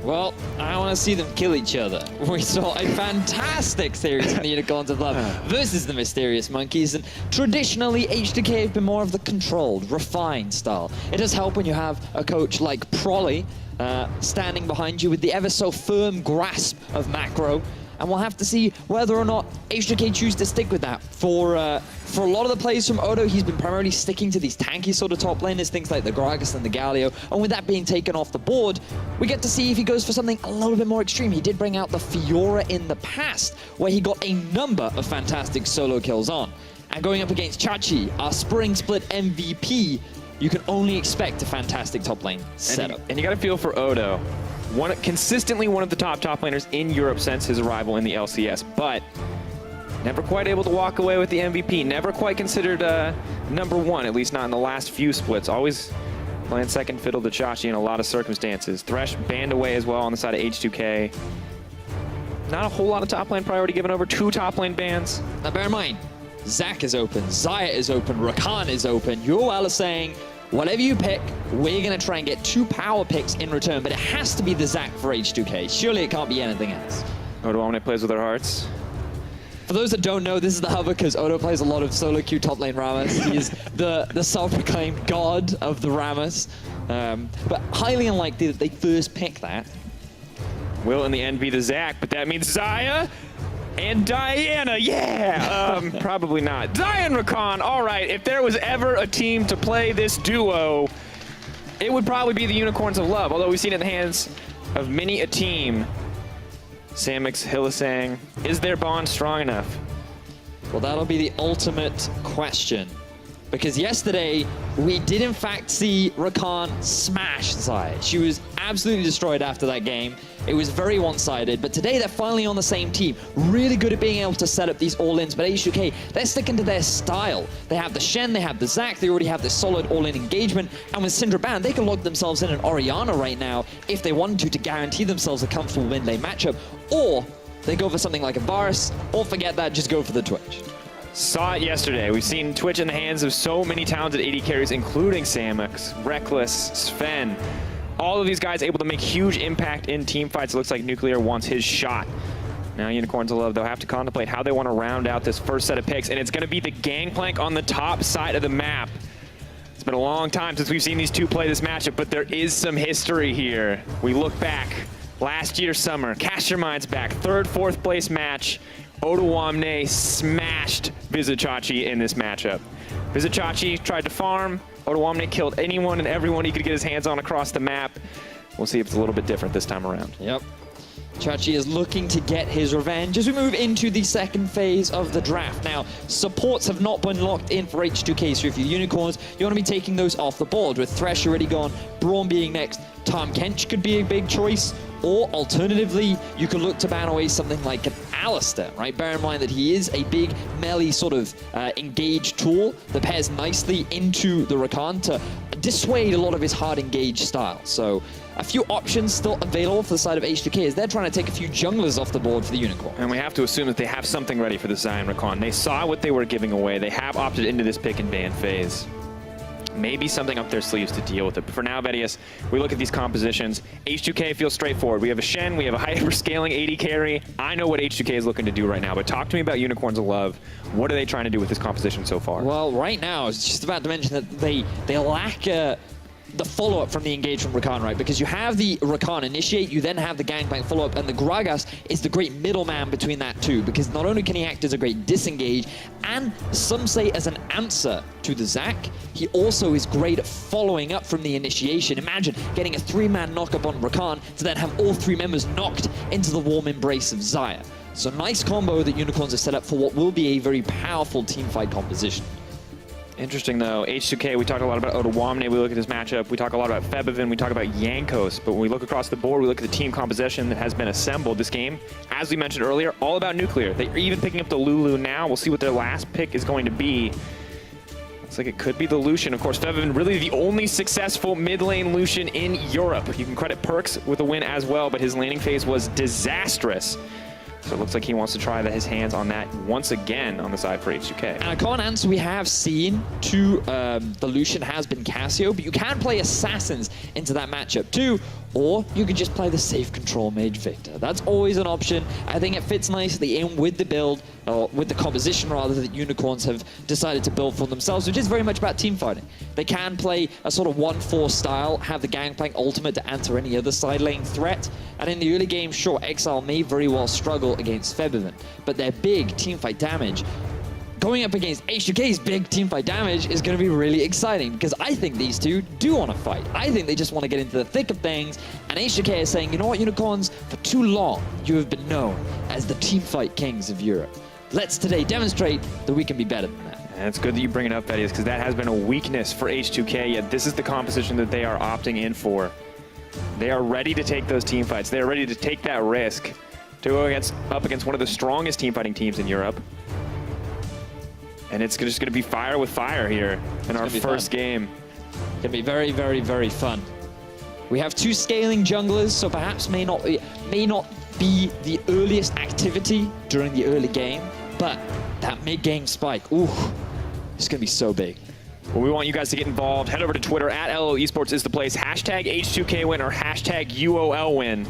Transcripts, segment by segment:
Well, I want to see them kill each other. We saw a fantastic series from the Unicorns of Love versus the Mysterious Monkeys, and traditionally H2K have been more of the controlled, refined style. It does help when you have a coach like Prolly standing behind you with the ever so firm grasp of macro, and we'll have to see whether or not H2K choose to stick with that. For a lot of the plays from Odo, he's been primarily sticking to these tanky sort of top laners, things like the Gragas and the Galio, and with that being taken off the board, we get to see if he goes for something a little bit more extreme. He did bring out the Fiora in the past, where he got a number of fantastic solo kills on. And going up against Chachi, our Spring Split MVP, you can only expect a fantastic top lane setup. And you got to feel for Odo. Consistently one of the top laners in Europe since his arrival in the LCS, but never quite able to walk away with the MVP. Never quite considered #1, at least not in the last few splits. Always playing second fiddle to Chachi in a lot of circumstances. Thresh banned away as well on the side of H2K. Not a whole lot of top lane priority given over, 2 top lane bans. Now bear in mind, Zac is open, Xayah is open, Rakan is open. UOL is saying, whatever you pick, we're going to try and get 2 power picks in return, but it has to be the Zac for H2K. Surely it can't be anything else. Odo Omne plays with their hearts. For those that don't know, this is the hub because Odo plays a lot of solo queue top lane Rammus. He is the self-proclaimed god of the Rammus. But highly unlikely that they first pick that. Will in the end be the Zac, but that means Xayah and Diana, yeah! Probably not. Xayah and Rakan, all right, if there was ever a team to play this duo, it would probably be the Unicorns of Love, although we've seen it in the hands of many a team. Samix, Hylissang, is their bond strong enough? Well, that'll be the ultimate question. Because yesterday, we did in fact see Rakan smash Xayah. She was absolutely destroyed after that game. It was very one-sided, but today they're finally on the same team. Really good at being able to set up these all-ins, but H2K, they're sticking to their style. They have the Shen, they have the Zac, they already have this solid all-in engagement, and with Syndra banned, they can lock themselves in an Orianna right now if they wanted to guarantee themselves a comfortable mid-lane matchup, or they go for something like a Varus, or forget that, just go for the Twitch. Saw it yesterday. We've seen Twitch in the hands of so many talented AD carries, including Samix, Reckless, Sven. All of these guys able to make huge impact in team fights. It looks like Nuclear wants his shot. Now Unicorns of Love, they'll have to contemplate how they want to round out this first set of picks, and it's going to be the Gangplank on the top side of the map. It's been a long time since we've seen these two play this matchup, but there is some history here. We look back, last year summer, cast your minds back, 3rd, 4th place match. Odo Omne smashed Vizichachi in this matchup. Vizichachi tried to farm. Odo Omne killed anyone and everyone he could get his hands on across the map. We'll see if it's a little bit different this time around. Yep. Chachi is looking to get his revenge as we move into the second phase of the draft. Now, supports have not been locked in for H2K, so if you're Unicorns, you want to be taking those off the board. With Thresh already gone, Braum being next, Tahm Kench could be a big choice, or alternatively, you could look to ban away something like an Alistar, right? Bear in mind that he is a big melee sort of engaged tool that pairs nicely into the Rakan to dissuade a lot of his hard engaged style. So a few options still available for the side of H2K as they're trying to take a few junglers off the board for the Unicorn. And we have to assume that they have something ready for the Zion Rakan. They saw what they were giving away. They have opted into this pick and ban phase. Maybe something up their sleeves to deal with it. But for now, Vedius, we look at these compositions. H2K feels straightforward. We have a Shen, we have a hyper-scaling AD carry. I know what H2K is looking to do right now, but talk to me about Unicorns of Love. What are they trying to do with this composition so far? Well, right now, I was just about to mention that they lack the follow-up from the engage from Rakan, right? Because you have the Rakan initiate, you then have the Gangplank follow-up, and the Gragas is the great middleman between that two, because not only can he act as a great disengage, and some say as an answer to the Zac, he also is great at following up from the initiation. Imagine getting a 3-man knock-up on Rakan to then have all 3 members knocked into the warm embrace of Xayah. So nice combo that Unicorns have set up for what will be a very powerful teamfight composition. Interesting, though. H2K, we talked a lot about Odo Omne. We look at this matchup. We talk a lot about Febiven. We talk about Jankos. But when we look across the board, we look at the team composition that has been assembled this game. As we mentioned earlier, all about Nuclear. They're even picking up the Lulu now. We'll see what their last pick is going to be. Looks like it could be the Lucian. Of course, Febiven really the only successful mid-lane Lucian in Europe. You can credit Perks with a win as well, but his laning phase was disastrous. So it looks like he wants to try his hands on that once again on the side for H2K. And a common answer we have seen to the Lucian has been Cassio, but you can play Assassins into that matchup too. Or you could just play the safe control mage Victor. That's always an option. I think it fits nicely in with the build, or with the composition rather, that Unicorns have decided to build for themselves, which is very much about team fighting. They can play a sort of 1-4 style, have the Gangplank ultimate to answer any other side lane threat. And in the early game, sure, Exile may very well struggle against Febiven, but their big teamfight damage going up against H2K's big teamfight damage is going to be really exciting, because I think these two do want to fight. I think they just want to get into the thick of things, and H2K is saying, you know what, Unicorns, for too long you have been known as the teamfight kings of Europe. Let's today demonstrate that we can be better than that. And it's good that you bring it up, Betty, because that has been a weakness for H2K, yet this is the composition that they are opting in for. They are ready to take those team fights. They are ready to take that risk to go up against one of the strongest team fighting teams in Europe. And it's just going to be fire with fire here in our first game. It's going to be very, very, very fun. We have two scaling junglers, so perhaps may not be the earliest activity during the early game, but that mid-game spike, ooh, it's going to be so big. Well, we want you guys to get involved. Head over to Twitter, @LO Esports is the place. Hashtag H2K win or hashtag UOL win.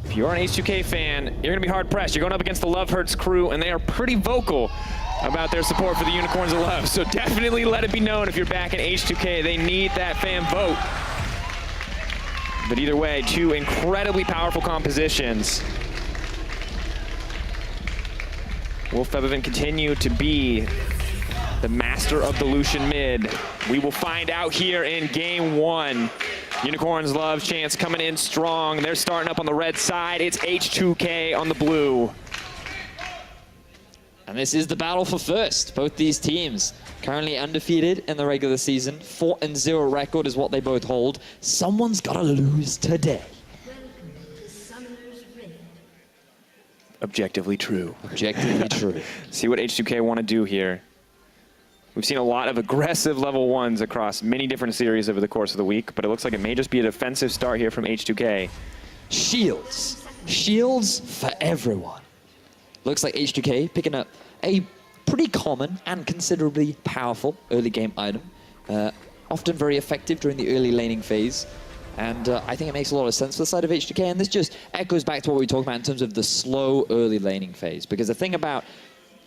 If you're an H2K fan, you're going to be hard-pressed. You're going up against the Love Hurts crew, and they are pretty vocal about their support for the Unicorns of Love. So definitely let it be known if you're back in H2K. They need that fan vote. But either way, two incredibly powerful compositions. Will Febiven continue to be the master of the Lucian mid? We will find out here in game one. Unicorns Love chance coming in strong. They're starting up on the red side. It's H2K on the blue. And this is the battle for first. Both these teams currently undefeated in the regular season. 4-0 record is what they both hold. Someone's got to lose today. Objectively true. Objectively true. See what H2K want to do here. We've seen a lot of aggressive level ones across many different series over the course of the week, but it looks like it may just be a defensive start here from H2K. Shields. Shields for everyone. Looks like H2K picking up a pretty common and considerably powerful early game item. Often very effective during the early laning phase. And I think it makes a lot of sense for the side of H2K. And this just echoes back to what we talked about in terms of the slow early laning phase. Because the thing about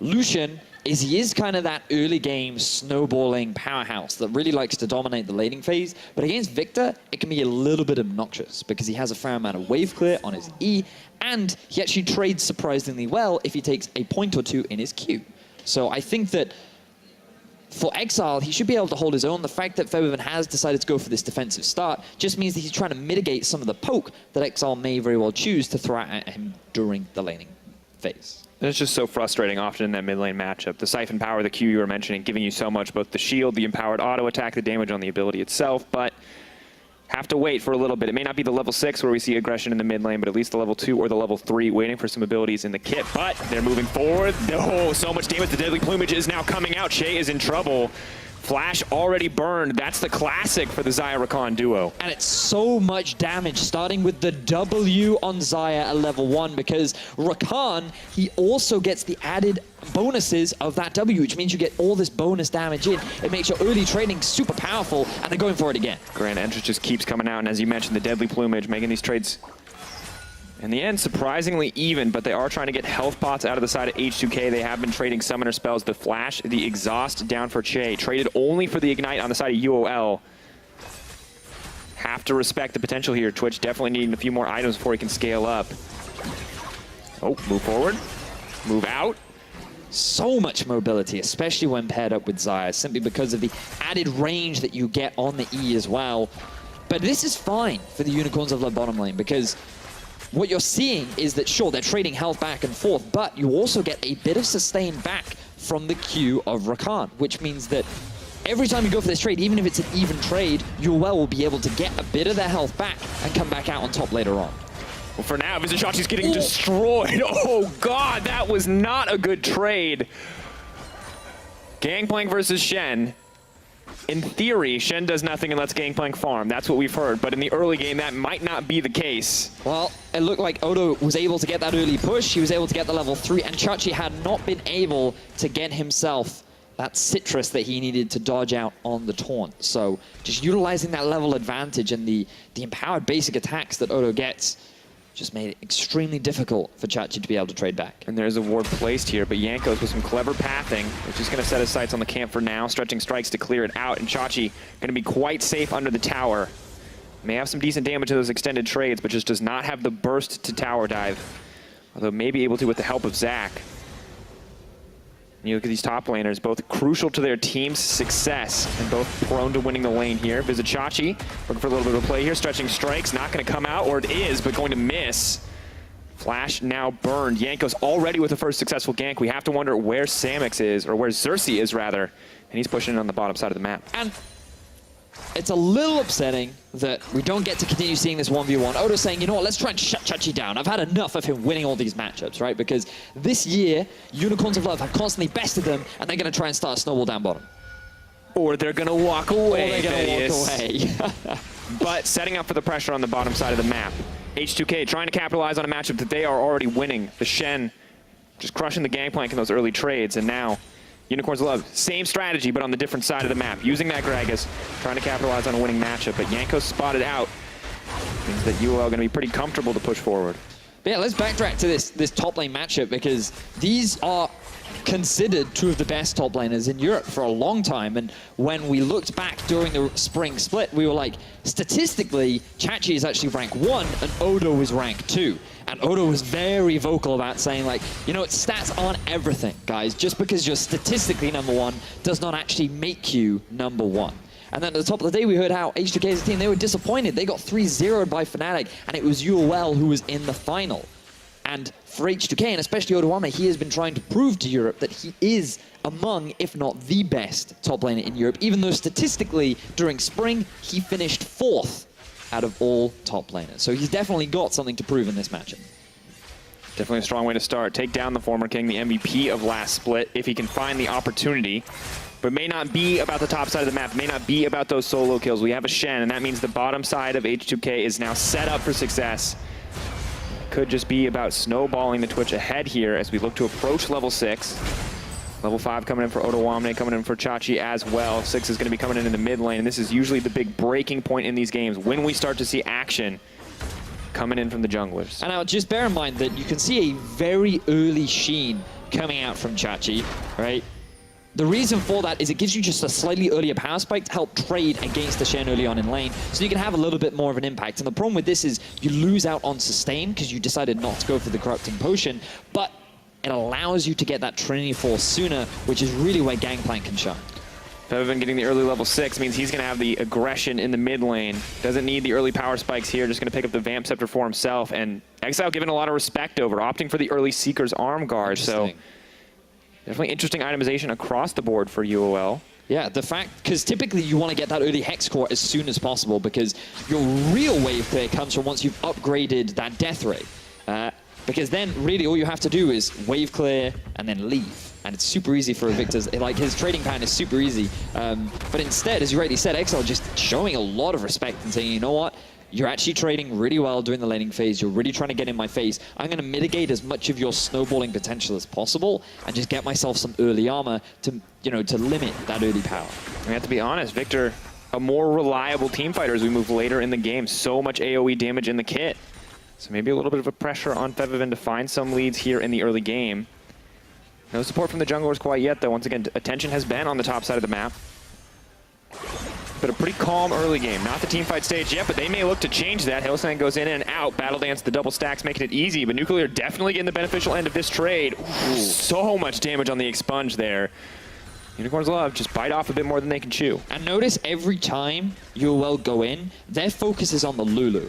Lucian is he is kind of that early game snowballing powerhouse that really likes to dominate the laning phase. But against Victor, it can be a little bit obnoxious because he has a fair amount of wave clear on his E, and he actually trades surprisingly well if he takes a point or two in his Q. So I think that for Exile, he should be able to hold his own. The fact that Febiven has decided to go for this defensive start just means that he's trying to mitigate some of the poke that Exile may very well choose to throw at him during the laning phase. And it's just so frustrating often in that mid lane matchup. The Siphon Power, the Q you were mentioning, giving you so much, both the shield, the empowered auto attack, the damage on the ability itself, but have to wait for a little bit. It may not be the level 6 where we see aggression in the mid lane, but at least the level 2 or the level 3 waiting for some abilities in the kit. But they're moving forward. Oh, so much damage. The Deadly Plumage is now coming out. Shay is in trouble. Flash already burned. That's the classic for the Xayah Rakan duo. And it's so much damage, starting with the W on Xayah at level 1, because Rakan, he also gets the added bonuses of that W, which means you get all this bonus damage in. It makes your early trading super powerful, and they're going for it again. Grand Entrance just keeps coming out, and as you mentioned, the Deadly Plumage making these trades in the end surprisingly even, but they are trying to get health pots out of the side of H2K. They have been trading summoner spells, the Flash, the Exhaust down for Che, traded only for the Ignite on the side of UOL. Have to respect the potential here. Twitch definitely needing a few more items before he can scale up. Oh, move forward, move out. So much mobility, especially when paired up with Xayah, simply because of the added range that you get on the E as well. But this is fine for the Unicorns of the bottom lane, because what you're seeing is that, sure, they're trading health back and forth, but you also get a bit of sustain back from the Q of Rakan, which means that every time you go for this trade, even if it's an even trade, UOL will be able to get a bit of their health back and come back out on top later on. Well, for now, Visashachi's getting destroyed. Oh, God, that was not a good trade. Gangplank versus Shen. In theory, Shen does nothing and lets Gangplank farm. That's what we've heard, but in the early game, that might not be the case. Well, it looked like Odo was able to get that early push. He was able to get the level 3, and Chachi had not been able to get himself that citrus that he needed to dodge out on the taunt. So just utilizing that level advantage and the empowered basic attacks that Odo gets just made it extremely difficult for Chachi to be able to trade back. And there's a ward placed here, but Jankos with some clever pathing is just going to set his sights on the camp for now, stretching strikes to clear it out, and Chachi going to be quite safe under the tower. May have some decent damage to those extended trades, but just does not have the burst to tower dive, although may be able to with the help of Zach. You look at these top laners, both crucial to their team's success and both prone to winning the lane here. Visit Chachi, looking for a little bit of a play here, stretching strikes, not going to come out, or it is, but going to miss. Flash now burned. Jankos already with the first successful gank. We have to wonder where Samix is, or where Xerxes is rather, and he's pushing it on the bottom side of the map. And it's a little upsetting that we don't get to continue seeing this 1v1. Odo's saying, you know what, let's try and shut Chachi down. I've had enough of him winning all these matchups, right? Because this year, Unicorns of Love have constantly bested them, and they're going to try and start a snowball down bottom. Or they're going to walk away. Or they're going to walk away. But setting up for the pressure on the bottom side of the map. H2K trying to capitalize on a matchup that they are already winning. The Shen just crushing the gangplank in those early trades, and now Unicorns of Love, same strategy, but on the different side of the map. Using that Gragas, trying to capitalize on a winning matchup, but Jankos spotted out. Means that UOL going to be pretty comfortable to push forward. But yeah, let's backtrack to this top lane matchup, because these are considered two of the best top laners in Europe for a long time. And when we looked back during the spring split, we were like, statistically, Chachi is actually rank 1 and Odo is rank 2. And Odo was very vocal about saying, like, you know, stats aren't everything, guys. Just because you're statistically #1 does not actually make you #1. And then at the top of the day, we heard how H2K as a team, they were disappointed. They got 3-0'd by Fnatic, and it was UOL who was in the final. And for H2K, and especially Odoame, he has been trying to prove to Europe that he is among, if not the best top laner in Europe, even though statistically, during spring, he finished 4th out of all top laners. So he's definitely got something to prove in this matchup. Definitely a strong way to start. Take down the former king, the MVP of last split, if he can find the opportunity. But may not be about the top side of the map, may not be about those solo kills. We have a Shen, and that means the bottom side of H2K is now set up for success. Could just be about snowballing the Twitch ahead here as we look to approach level 6. Level 5 coming in for Odoamne, coming in for Chachi as well. 6 is going to be coming in the mid lane, and this is usually the big breaking point in these games, when we start to see action coming in from the junglers. And now just bear in mind that you can see a very early sheen coming out from Chachi, right? The reason for that is it gives you just a slightly earlier power spike to help trade against the Shen early on in lane, so you can have a little bit more of an impact. And the problem with this is you lose out on sustain because you decided not to go for the corrupting potion, but it allows you to get that Trinity Force sooner, which is really where Gangplank can shine. Febiven getting the early level 6 means he's going to have the aggression in the mid lane. Doesn't need the early power spikes here, just going to pick up the Vamp Scepter for himself. And Exile given a lot of respect over, opting for the early Seeker's Arm Guard. So definitely interesting itemization across the board for UOL. Yeah, the fact, because typically you want to get that early Hex Core as soon as possible, because your real wave clear comes from once you've upgraded that Death Ray. Because then really all you have to do is wave clear and then leave. And it's super easy for Victor's, like his trading pattern is super easy. But instead, as you rightly said, Exile just showing a lot of respect and saying, you know what? You're actually trading really well during the laning phase. You're really trying to get in my face. I'm going to mitigate as much of your snowballing potential as possible and just get myself some early armor to, you know, to limit that early power. We have to be honest, Victor, a more reliable team fighter as we move later in the game. So much AoE damage in the kit. So maybe a little bit of a pressure on Febiven to find some leads here in the early game. No support from the junglers quite yet, though. Once again, attention has been on the top side of the map. But a pretty calm early game. Not the team fight stage yet, but they may look to change that. Hillsang goes in and out. Battle Dance, the double stacks, making it easy. But Nuclear definitely getting the beneficial end of this trade. Ooh, so much damage on the expunge there. Unicorns Love just bite off a bit more than they can chew. And notice every time UOL go in, their focus is on the Lulu.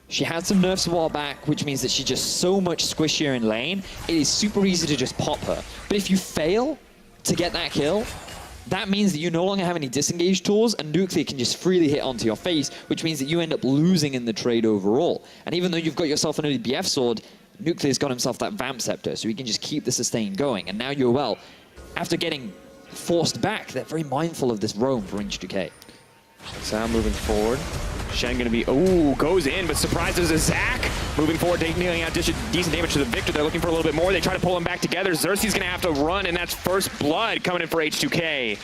She had some nerfs a while back, which means that she's just so much squishier in lane. It is super easy to just pop her. But if you fail to get that kill, that means that you no longer have any disengage tools, and Nuclear can just freely hit onto your face, which means that you end up losing in the trade overall. And even though you've got yourself an early BF sword, Nuclear's got himself that Vamp Scepter, so he can just keep the sustain going. And now UOL, after getting forced back, they're very mindful of this roam for H2K. Exile moving forward. Shen gonna be, ooh, goes in, but surprises a Zach. Moving forward, dealing out decent damage to the Victor. They're looking for a little bit more. They try to pull him back together. Xerxes going to have to run, and that's first blood coming in for H2K.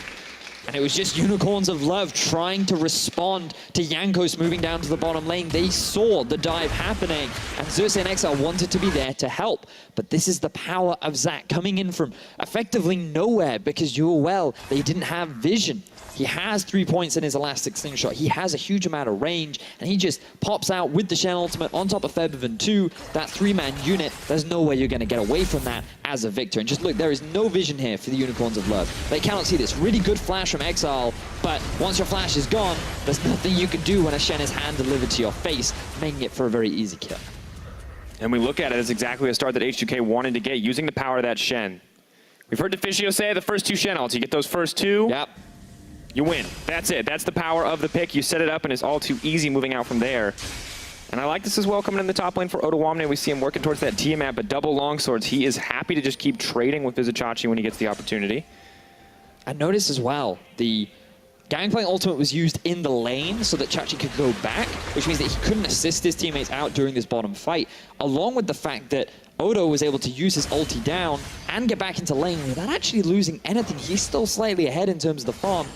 And it was just Unicorns of Love trying to respond to Jankos moving down to the bottom lane. They saw the dive happening, and Xerxes and Exile wanted to be there to help. But this is the power of Zach coming in from effectively nowhere, because they didn't have vision. He has 3 points in his Elastic Slingshot. He has a huge amount of range, and he just pops out with the Shen ultimate on top of Febiven 2. That 3-man unit, there's no way you're going to get away from that as a Victor. And just look, there is no vision here for the Unicorns of Love. They cannot see this really good flash from Exile, but once your flash is gone, there's nothing you can do when a Shen is hand-delivered to your face, making it for a very easy kill. And we look at it as exactly a start that H2K wanted to get, using the power of that Shen. We've heard Deficio say the first 2 Shen ults. You get those first 2. Yep. You win. That's it. That's the power of the pick. You set it up, and it's all too easy moving out from there. And I like this as well coming in the top lane for Ottawamne. We see him working towards that Tiamat, but double longswords. He is happy to just keep trading with Vizicachi when he gets the opportunity. I noticed as well, the Gangplank ultimate was used in the lane so that Chachi could go back, which means that he couldn't assist his teammates out during this bottom fight, along with the fact that Odo was able to use his ulti down and get back into lane without actually losing anything. He's still slightly ahead in terms of the farm.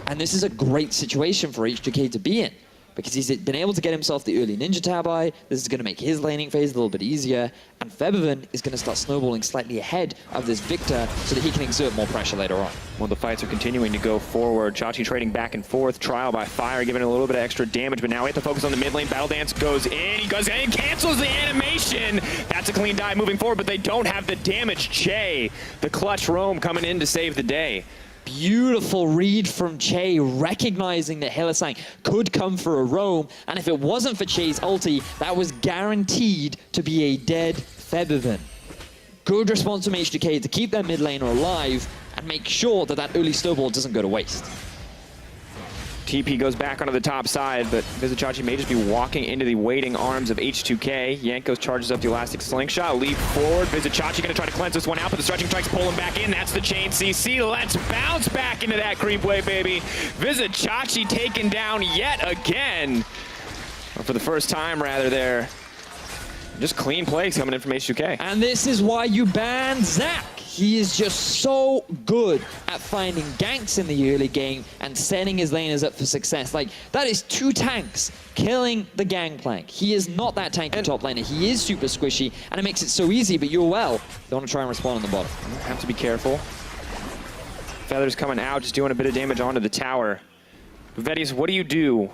And this is a great situation for H2K to be in, because he's been able to get himself the early Ninja Tabi. This is going to make his laning phase a little bit easier, and Febiven is going to start snowballing slightly ahead of this Victor so that he can exert more pressure later on. Well, the fights are continuing to go forward. Chachi trading back and forth. Trial by fire, giving it a little bit of extra damage, but now we have to focus on the mid lane. Battle Dance goes in. He goes in and cancels the animation. That's a clean dive moving forward, but they don't have the damage. Che, the clutch roam coming in to save the day. Beautiful read from Che, recognizing that Hylissang could come for a roam, and if it wasn't for Che's ulti, that was guaranteed to be a dead Febiven. Good response from H2K to keep their mid laner alive and make sure that that early snowball doesn't go to waste. TP goes back onto the top side, but Vizicachi may just be walking into the waiting arms of H2K. Jankos charges up the Elastic Slingshot, leap forward. Vizicachi going to try to cleanse this one out, but the Stretching Strike's pull him back in. That's the chain CC. Let's bounce back into that creep wave, baby. Vizicachi taken down yet again. Or for the first time, rather, there. Just clean plays coming in from H2K. And this is why you ban Zach. He is just so good at finding ganks in the early game and setting his laners up for success. Like, that is 2 tanks killing the Gangplank. He is not that tanky top laner. He is super squishy, and it makes it so easy, but they want to try and respond on the bottom. Have to be careful. Feathers coming out, just doing a bit of damage onto the tower. Vedius, what do you do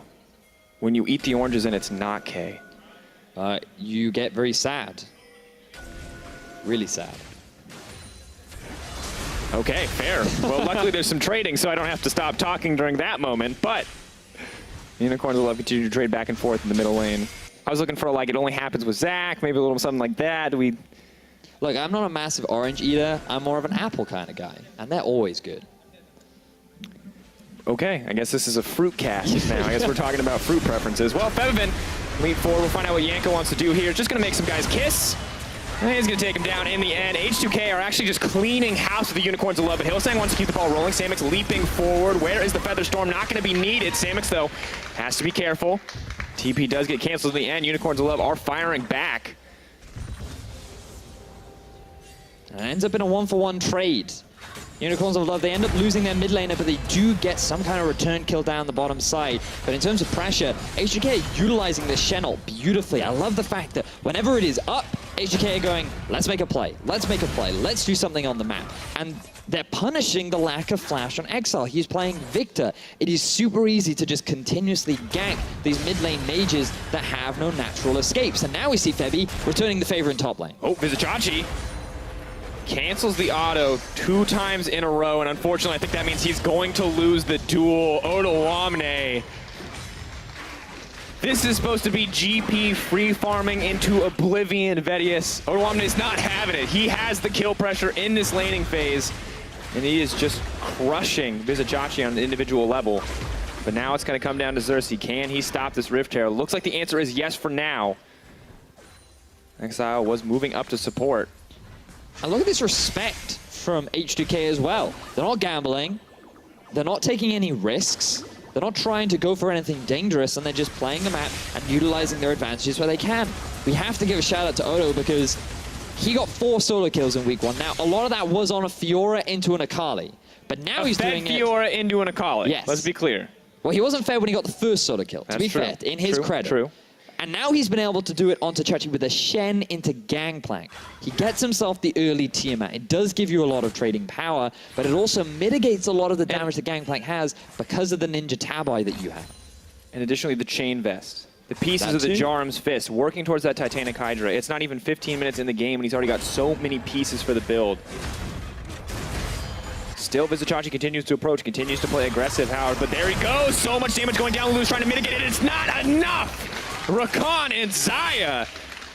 when you eat the oranges and it's not K? You get very sad. Really sad. Okay, fair. Well, luckily there's some trading, so I don't have to stop talking during that moment, but Unicorns will continue to trade back and forth in the middle lane. I was looking for, like, it only happens with Zach, maybe a little something like that. Look, I'm not a massive orange eater. I'm more of an apple kind of guy, and they're always good. Okay, I guess this is a fruit cast now. I guess we're talking about fruit preferences. Well, Febiven, lead forward. We'll find out what Yanko wants to do here. Just going to make some guys kiss. And he's going to take him down in the end. H2K are actually just cleaning house with the Unicorns of Love, but Hylissang wants to keep the ball rolling. Samix leaping forward. Where is the Feather Storm? Not going to be needed. Samix, though, has to be careful. TP does get canceled in the end. Unicorns of Love are firing back. And it ends up in a 1-for-1 trade. Unicorns of Love, they end up losing their mid laner, but they do get some kind of return kill down the bottom side. But in terms of pressure, H2K utilizing this Shen ult beautifully. I love the fact that whenever it is up, H2K are going, let's make a play, let's make a play, let's do something on the map. And they're punishing the lack of flash on Exile. He's playing Victor. It is super easy to just continuously gank these mid lane mages that have no natural escapes. And now we see Febi returning the favor in top lane. Oh, Vizicachi cancels the auto 2 times in a row, and unfortunately I think that means he's going to lose the duel. Ottawamne. This is supposed to be GP free farming into oblivion, Vedius. Ottawamne is not having it. He has the kill pressure in this laning phase, and he is just crushing Vizicachi on an individual level. But now it's going to come down to Xerxes. Can he stop this Rift Herald? Looks like the answer is yes for now. Exile was moving up to support. And look at this respect from H2K as well. They're not gambling. They're not taking any risks. They're not trying to go for anything dangerous, and they're just playing the map and utilizing their advantages where they can. we have to give a shout out to Odo because he got 4 solo kills in week 1. Now, a lot of that was on a Fiora into an Akali, but now he's doing it. Fiora into an Akali. Yes. Let's be clear. Well, he wasn't fair when he got the first solo kill, to be fair, in his credit. True. And now he's been able to do it onto Chachi with a Shen into Gangplank. He gets himself the early Tiamat. It does give you a lot of trading power, but it also mitigates a lot of the damage that Gangplank has because of the Ninja Tabai that you have. And additionally, the Chain Vest. The pieces of the Jarm's Fist working towards that Titanic Hydra. It's not even 15 minutes in the game, and he's already got so many pieces for the build. Still, Vizichachi continues to approach, continues to play aggressive, Howard, but there he goes. So much damage going down. Lulu's trying to mitigate it. It's not enough. Rakan and Xayah,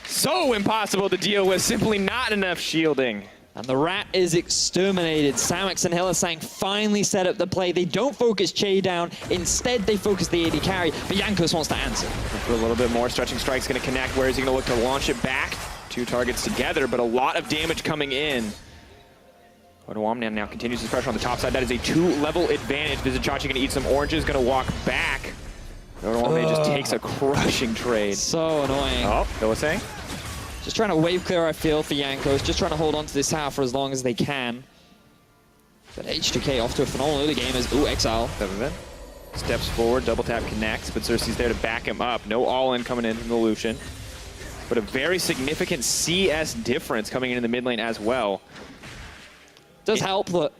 so impossible to deal with. Simply not enough shielding. And the rat is exterminated. Samux and Hylissang finally set up the play. They don't focus Che down. Instead, they focus the AD carry, but Jankos wants to answer. For a little bit more, Stretching Strike's going to connect. Where is he going to look to launch it back? 2 targets together, but a lot of damage coming in. Odoamne now continues his pressure on the top side. That is a 2-level advantage. Vizichachi going to eat some oranges, going to walk back. Odoamne just takes a crushing trade. So annoying. Oh, Noah saying? Just trying to wave clear, I feel, for Jankos. Just trying to hold on to this tower for as long as they can. But H2K off to a phenomenal early game as, ooh, Exile. Steps forward, double tap connects, but Cersei's there to back him up. No all-in coming in from the Lucian. But a very significant CS difference coming into the mid lane as well. Does help that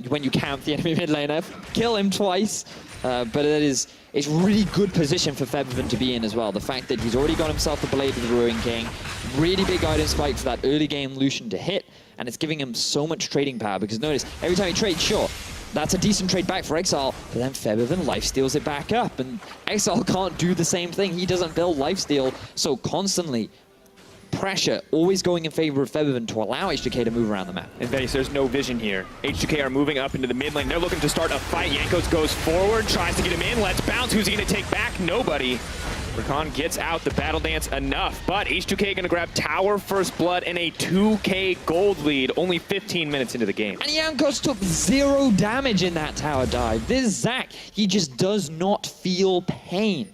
when you camp the enemy mid laner, kill him twice. But it's really good position for Febiven to be in as well. The fact that he's already got himself the Blade of the Ruin King, really big guidance spike for that early game Lucian to hit, and it's giving him so much trading power because notice, every time he trades, sure, that's a decent trade back for Exile, but then Febiven lifesteals it back up, and Exile can't do the same thing. He doesn't build lifesteal, so constantly pressure always going in favor of Febiven to allow H2K to move around the map. And Venis, there's no vision here. H2K are moving up into the mid lane. They're looking to start a fight. Jankos goes forward, tries to get him in. Let's bounce. Who's he going to take back? Nobody. Rakan gets out the battle dance enough, but H2K going to grab tower first blood and a 2K gold lead only 15 minutes into the game. And Jankos took 0 damage in that tower dive. This Zac, he just does not feel pain.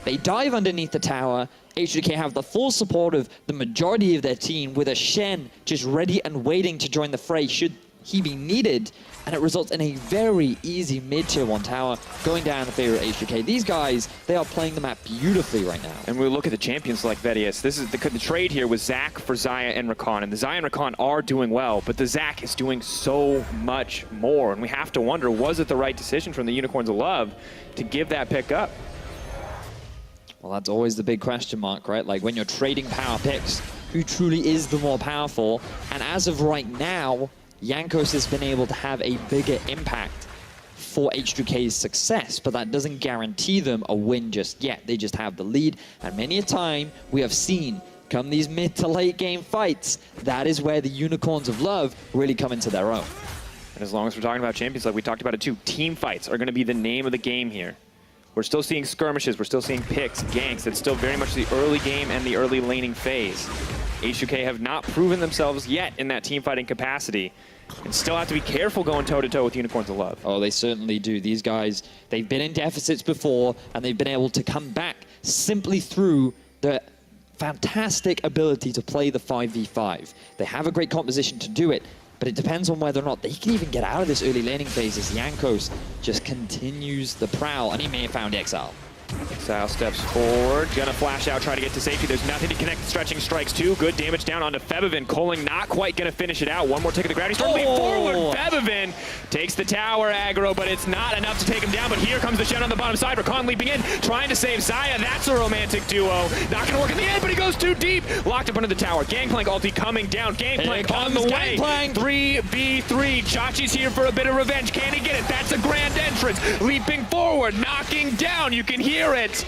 They dive underneath the tower. H2K have the full support of the majority of their team with a Shen just ready and waiting to join the fray should he be needed. And it results in a very easy mid-tier 1 tower going down in favor of H2K. These guys, they are playing the map beautifully right now. And we look at the champions like Vedius. This is the trade here was Zac for Xayah and Rakan. And the Xayah and Rakan are doing well, but the Zac is doing so much more. And we have to wonder, was it the right decision from the Unicorns of Love to give that pick up? Well, that's always the big question mark, right? Like when you're trading power picks, who truly is the more powerful? And as of right now, Jankos has been able to have a bigger impact for H2K's success, but that doesn't guarantee them a win just yet. They just have the lead, and many a time we have seen come these mid to late game fights, that is where the Unicorns of Love really come into their own. And as long as we're talking about champions, like we talked about it too, team fights are going to be the name of the game here. We're still seeing skirmishes, we're still seeing picks, ganks. It's still very much the early game and the early laning phase. H2K have not proven themselves yet in that team fighting capacity. And still have to be careful going toe-to-toe with Unicorns of Love. Oh, they certainly do. These guys, they've been in deficits before, and they've been able to come back simply through the fantastic ability to play the 5v5. They have a great composition to do it, but it depends on whether or not they can even get out of this early laning phase as Jankos just continues the prowl, and he may have found Exile. Exile steps forward, gonna flash out, try to get to safety. There's nothing to connect the Stretching Strikes to. Good damage down onto Febiven. Coling not quite gonna finish it out. One more tick of the gravity storm. Leap forward. Febiven takes the tower aggro, but it's not enough to take him down. But here comes the Shen on the bottom side. Rakan leaping in, trying to save Xayah. That's a romantic duo. Not gonna work in the end, but he goes too deep. Locked up under the tower. Gangplank ulti coming down. Gangplank on the way. 3v3. Chachi's here for a bit of revenge. Can he get it? That's a grand entrance. Leaping forward, knocking down. You can hear it.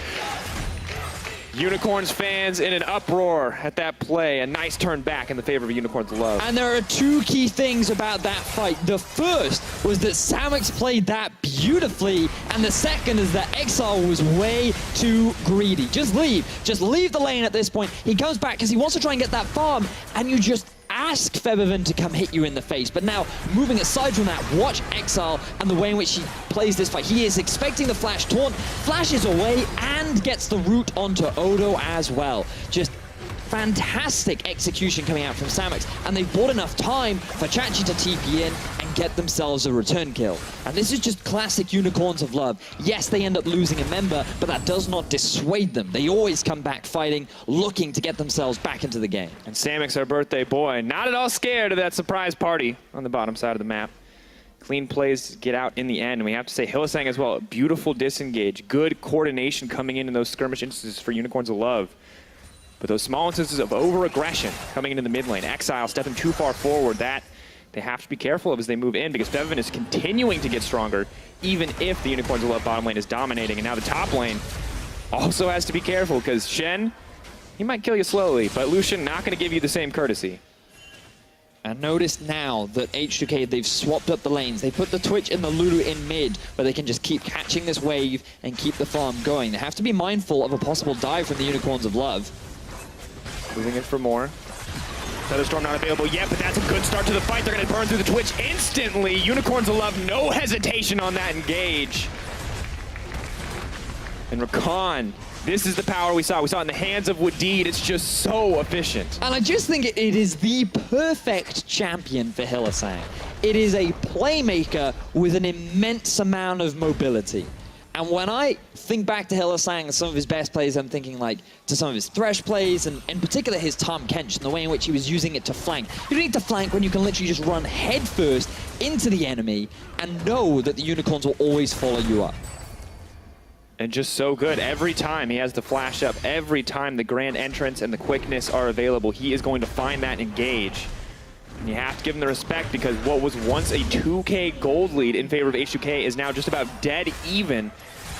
Unicorns fans in an uproar at that play. A nice turn back in the favor of Unicorns of Love. And there are 2 key things about that fight. The first was that Samux played that beautifully, and the second is that Exile was way too greedy. Just leave the lane at this point. He comes back because he wants to try and get that farm, and you just ask Febiven to come hit you in the face. But now, moving aside from that, watch Exile and the way in which he plays this fight. He is expecting the flash taunt, flashes away, and gets the root onto Odo as well. Just Fantastic execution coming out from Samex, and they've bought enough time for Chachi to TP in and get themselves a return kill. And this is just classic Unicorns of Love. Yes, they end up losing a member, but that does not dissuade them. They always come back fighting, looking to get themselves back into the game. And Samex, our birthday boy, not at all scared of that surprise party on the bottom side of the map. Clean plays to get out in the end. And we have to say, Hylissang as well, beautiful disengage. Good coordination coming in those skirmish instances for Unicorns of Love. But those small instances of over-aggression coming into the mid lane. Exile stepping too far forward. That they have to be careful of as they move in, because Febiven is continuing to get stronger, even if the Unicorns of Love bottom lane is dominating. And now the top lane also has to be careful, because Shen, he might kill you slowly, but Lucian not going to give you the same courtesy. And notice now that H2K, they've swapped up the lanes. They put the Twitch and the Lulu in mid, where they can just keep catching this wave and keep the farm going. They have to be mindful of a possible dive from the Unicorns of Love. Moving in for more. Featherstorm not available yet, but that's a good start to the fight. They're going to burn through the Twitch instantly. Unicorns of Love, no hesitation on that engage. And Rakan, this is the power we saw. We saw it in the hands of Wadid. It's just so efficient. And I just think it is the perfect champion for Hylissang. It is a playmaker with an immense amount of mobility. And when I think back to Hylissang and some of his best plays, I'm thinking like to some of his Thresh plays, and in particular his Tahm Kench and the way in which he was using it to flank. You don't need to flank when you can literally just run headfirst into the enemy and know that the Unicorns will always follow you up. And just so good. Every time he has the flash up, every time the grand entrance and the quickness are available, he is going to find that engage. And you have to give him the respect, because what was once a 2K gold lead in favor of H2K is now just about dead even,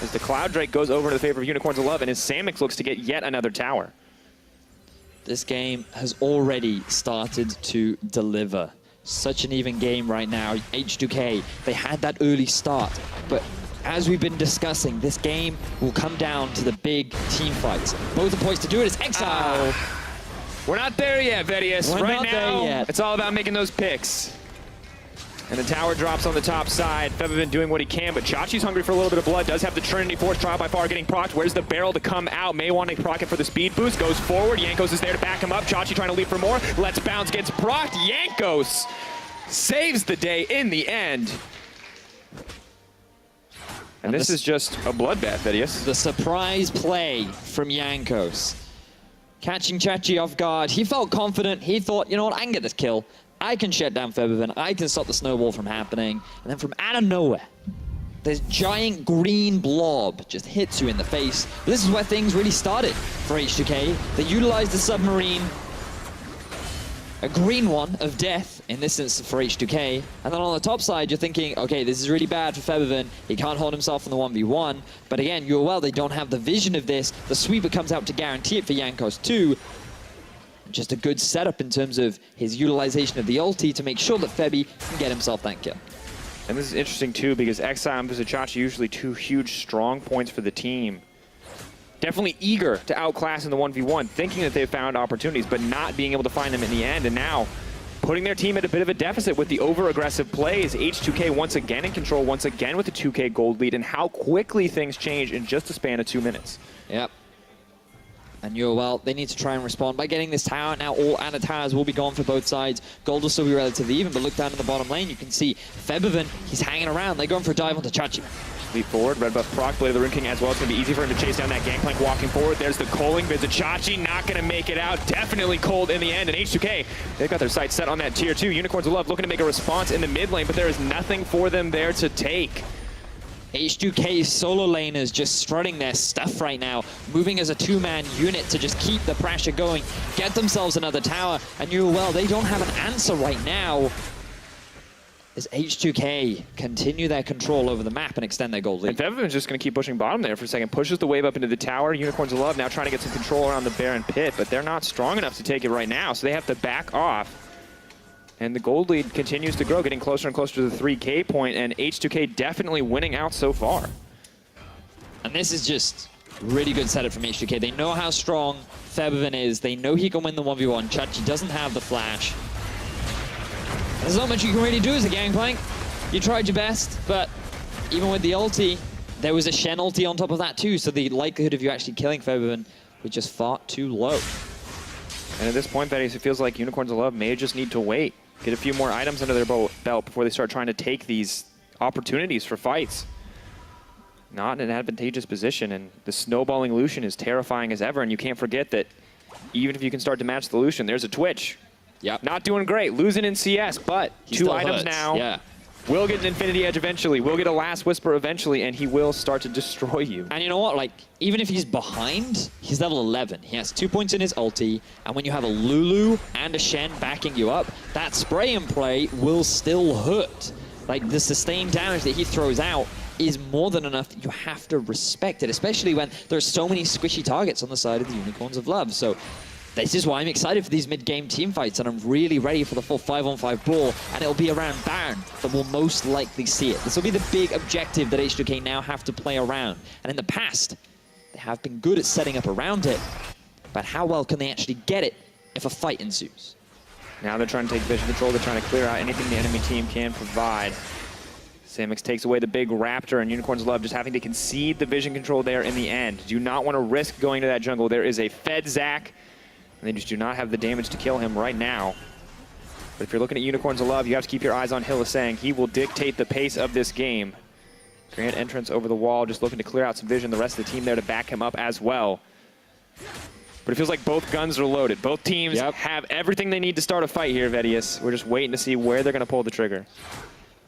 as the Cloud Drake goes over to the favor of Unicorns of Love, and his Samex looks to get yet another tower. This game has already started to deliver. Such an even game right now. H2K, they had that early start, but as we've been discussing, this game will come down to the big team fights. Both are poised to do it. It's Exile. We're not there yet, Vedius. We're right not now, there yet. It's all about making those picks. And the tower drops on the top side. Febiven doing what he can, but Chachi's hungry for a little bit of blood. Does have the Trinity Force trial by far getting procced. Where's the barrel to come out? May want to proc it for the speed boost. Goes forward. Jankos is there to back him up. Chachi trying to leap for more. Let's Bounce gets procced. Jankos saves the day in the end. And this is just a bloodbath, Vedius. The surprise play from Jankos. Catching Chachi off guard. He felt confident. He thought, you know what, I can get this kill. I can shut down Febiven. I can stop the snowball from happening. And then from out of nowhere, this giant green blob just hits you in the face. This is where things really started for H2K. They utilized the submarine, a green one of death in this instance for H2K. And then on the top side, you're thinking, okay, this is really bad for Febiven. He can't hold himself in the 1v1. But again, you're well, they don't have the vision of this. The sweeper comes out to guarantee it for Jankos too. Just a good setup in terms of his utilization of the ulti to make sure that Febi can get himself that kill. And this is interesting too, because Exile and Chachi usually two huge strong points for the team. Definitely eager to outclass in the 1v1, thinking that they've found opportunities, but not being able to find them in the end. And now, putting their team at a bit of a deficit with the over-aggressive plays. H2K once again in control, once again with the 2K gold lead, and how quickly things change in just a span of 2 minutes. Yep. And well, they need to try and respond by getting this tower. Now all Ana towers will be gone for both sides. Gold will still be relatively even, but look down in the bottom lane. You can see Febiven, he's hanging around. They're going for a dive onto Chachi. Leap forward, red buff proc, Blade of the Rune King as well. It's going to be easy for him to chase down that gangplank walking forward. There's the culling, Chachi not going to make it out. Definitely cold in the end, and H2K, they've got their sights set on that tier 2. Unicorns of Love looking to make a response in the mid lane, but there is nothing for them there to take. H2K solo laners just strutting their stuff right now, moving as a two-man unit to just keep the pressure going, get themselves another tower, and well, they don't have an answer right now as H2K continue their control over the map and extend their gold lead. And Febiven's just going to keep pushing bottom there for a second, pushes the wave up into the tower. Unicorns of Love now trying to get some control around the Baron pit, but they're not strong enough to take it right now, so they have to back off. And the gold lead continues to grow, getting closer and closer to the 3K point, and H2K definitely winning out so far. And this is just really good setup from H2K. They know how strong Febiven is. They know he can win the 1v1. Chachi doesn't have the flash. There's not much you can really do as a gangplank. You tried your best, but even with the ulti, there was a Shen ulti on top of that too, so the likelihood of you actually killing Febiven was just far too low. And at this point, Betty, it feels like Unicorns of Love may just need to wait. Get a few more items under their belt before they start trying to take these opportunities for fights. Not in an advantageous position, and the snowballing Lucian is terrifying as ever, and you can't forget that even if you can start to match the Lucian, there's a Twitch. Yep. Not doing great, losing in CS, but He 2 items now. Yeah. Will get an Infinity Edge eventually, will get a Last Whisper eventually, and he will start to destroy you. And you know what, like, even if he's behind, he's level 11. He has 2 points in his ulti, and when you have a Lulu and a Shen backing you up, that spray and play will still hurt. Like, the sustained damage that he throws out is more than enough. You have to respect it, especially when there's so many squishy targets on the side of the Unicorns of Love. So this is why I'm excited for these mid-game team fights, and I'm really ready for the full 5-on-5 brawl, and it'll be around Baron that we'll most likely see it. This will be the big objective that H2K now have to play around. And in the past, they have been good at setting up around it, but how well can they actually get it if a fight ensues? Now they're trying to take vision control, they're trying to clear out anything the enemy team can provide. Samix takes away the big Raptor, and Unicorns of Love just having to concede the vision control there in the end. Do not want to risk going to that jungle. There is a fed Zac, and they just do not have the damage to kill him right now. But if you're looking at Unicorns of Love, you have to keep your eyes on Hylissang. He will dictate the pace of this game. Grand entrance over the wall, just looking to clear out some vision. The rest of the team there to back him up as well. But it feels like both guns are loaded. Both teams have everything they need to start a fight here, Vedius. We're just waiting to see where they're going to pull the trigger.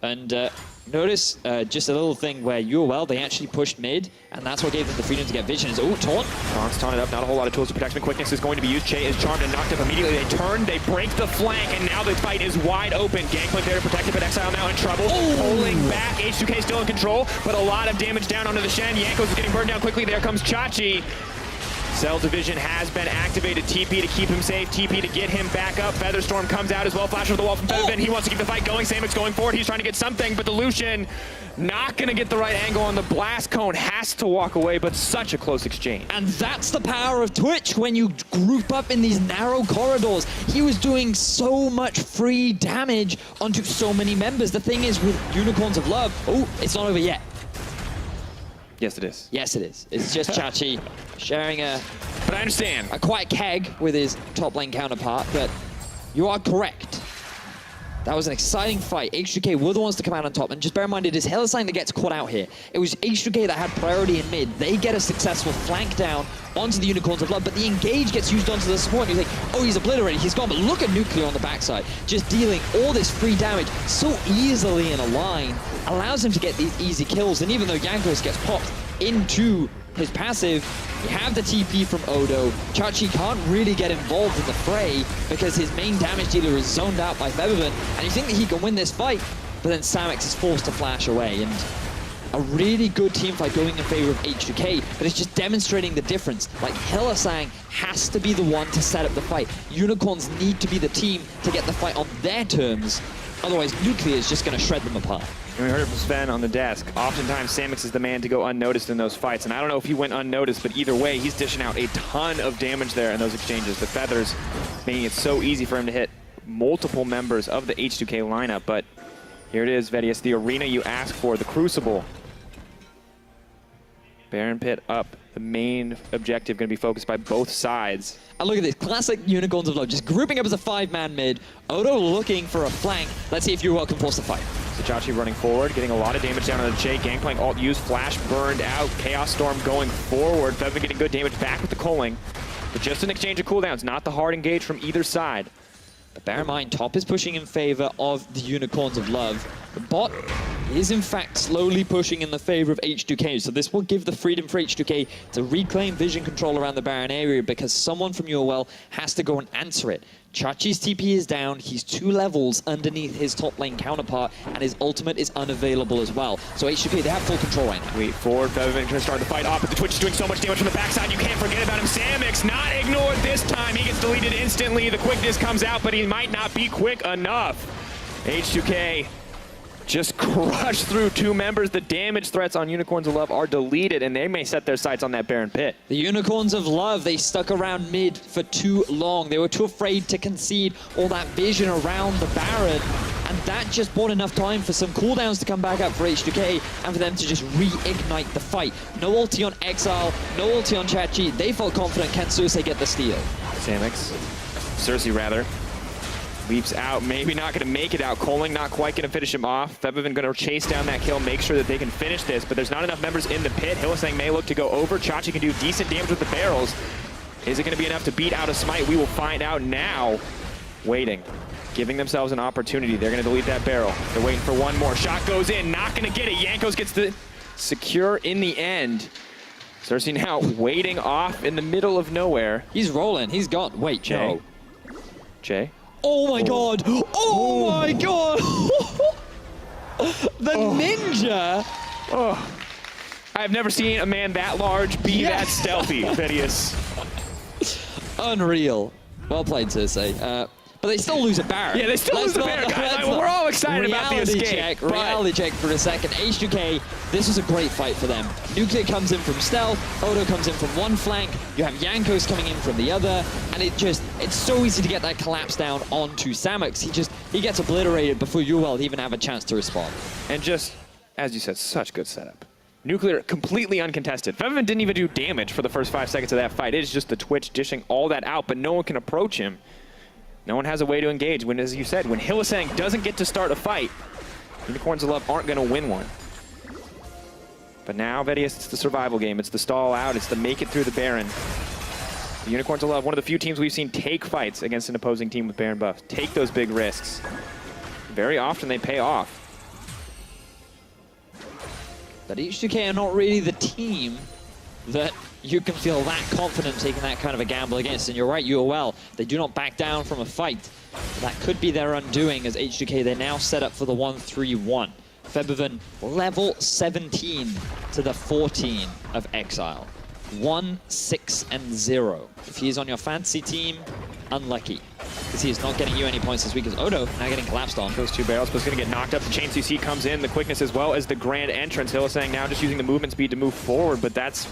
And notice just a little thing where UOL, they actually pushed mid, and that's what gave them the freedom to get vision. Oh, taunt. Taunt's taunted up, not a whole lot of tools for protection. Quickness is going to be used. Che is charmed and knocked up immediately. They turn, they break the flank, and now the fight is wide open. Gangplank there to protect it, but Exile now in trouble. Pulling back, H2K still in control, but a lot of damage down onto the Shen. Jankos is getting burned down quickly. There comes Chachi. Cell Division has been activated. TP to keep him safe, TP to get him back up. Featherstorm comes out as well, flash over the wall from Feathervin. He wants to keep the fight going. Samix going forward. He's trying to get something, but the Lucian not going to get the right angle on the blast cone. Has to walk away, but such a close exchange. And that's the power of Twitch when you group up in these narrow corridors. He was doing so much free damage onto so many members. The thing is with Unicorns of Love, oh, it's not over yet. Yes, it is. Yes, it is. It's just Chachi sharing a... But I understand. A quiet keg with his top lane counterpart, but you are correct. That was an exciting fight. H2K were the ones to come out on top, and just bear in mind, it is Hylissang that gets caught out here. It was H2K that had priority in mid. They get a successful flank down onto the Unicorns of Love, but the engage gets used onto the support, and you think, oh, he's obliterated, he's gone, but look at Nuclear on the backside, just dealing all this free damage so easily in a line, allows him to get these easy kills, and even though Jankos gets popped into his passive, you have the TP from Odo. Chachi can't really get involved in the fray because his main damage dealer is zoned out by Feathervin, and you think that he can win this fight, but then Samix is forced to flash away, and a really good team fight going in favor of H2K, but it's just demonstrating the difference. Like, Hylissang has to be the one to set up the fight. Unicorns need to be the team to get the fight on their terms, otherwise Nuclear is just going to shred them apart. And we heard it from Sven on the desk. Oftentimes, Samix is the man to go unnoticed in those fights. And I don't know if he went unnoticed, but either way, he's dishing out a ton of damage there in those exchanges. The feathers making it so easy for him to hit multiple members of the H2K lineup. But here it is, Vedius, the arena you asked for, the Crucible. Baron Pit up. The main objective going to be focused by both sides. And look at this, classic Unicorns of Love, just grouping up as a 5-man mid. Odo looking for a flank. Let's see if UOL can force the fight. So Chachi running forward, getting a lot of damage down on the Che. Gangplank alt used, flash burned out. Chaos Storm going forward. Feathervin getting good damage back with the culling. But just an exchange of cooldowns, not the hard engage from either side. But bear in mind, top is pushing in favor of the Unicorns of Love. The bot is in fact slowly pushing in the favor of H2K, so this will give the freedom for H2K to reclaim vision control around the Baron area because someone from UOL has to go and answer it. Chachi's TP is down, he's 2 levels underneath his top lane counterpart, and his ultimate is unavailable as well. So H2K, they have full control right now. Wait, forward, Feathervin going to start the fight off, but the Twitch is doing so much damage from the backside, you can't forget about him. Samix not ignored this time, he gets deleted instantly, the quickness comes out, but he might not be quick enough. H2K just crushed through 2 members. The damage threats on Unicorns of Love are deleted, and they may set their sights on that Baron Pit. The Unicorns of Love, they stuck around mid for too long. They were too afraid to concede all that vision around the Baron, and that just bought enough time for some cooldowns to come back up for H2K and for them to just reignite the fight. No ulti on Exile, no ulti on Chachi. They felt confident. Can Suicide get the steal? Samix Cersei rather. Leaps out, maybe not going to make it out. Coling not quite going to finish him off. Febiven going to chase down that kill, make sure that they can finish this, but there's not enough members in the pit. Hylissang may look to go over. Chachi can do decent damage with the barrels. Is it going to be enough to beat out a smite? We will find out now. Waiting, giving themselves an opportunity. They're going to delete that barrel. They're waiting for one more. Shot goes in, not going to get it. Jankos gets the secure in the end. Cersei now waiting off in the middle of nowhere. He's rolling, he's gone. Wait, Jay. no. Jay? Oh my god! Oh my god! The ninja! Oh, I've never seen a man that large be that stealthy, Vedius. Unreal. Well played, Cersei. But they still lose a Baron. Yeah, they still lose the Baron, guys. We're all excited about the escape. Reality check for a second. H2K, this was a great fight for them. Nuclear comes in from stealth, Odo comes in from one flank, you have Jankos coming in from the other, and it's so easy to get that collapse down onto Samux. He gets obliterated before Yuval even have a chance to respond. And just, as you said, such good setup. Nuclear completely uncontested. Febiven didn't even do damage for the first 5 seconds of that fight. It is just the Twitch dishing all that out, but no one can approach him. No one has a way to engage when, as you said, when Hylissang doesn't get to start a fight, Unicorns of Love aren't going to win one. But now, Vedius, it's the survival game. It's the stall out. It's the make it through the Baron. The Unicorns of Love, one of the few teams we've seen take fights against an opposing team with Baron buffs. Take those big risks. Very often they pay off. But H2K are not really the team that you can feel that confident taking that kind of a gamble against. And you're right, UOL, they do not back down from a fight. That could be their undoing as H2K, they're now set up for the 1-3-1. Febiven, level 17 to the 14 of Exile. 1-6-0. If he is on your fantasy team, unlucky. Because he is not getting you any points this week as Odo now getting collapsed on. Those two barrels, but it's going to get knocked up. The Chain CC comes in, the quickness as well as the grand entrance. Hylissang now just using the movement speed to move forward, but that's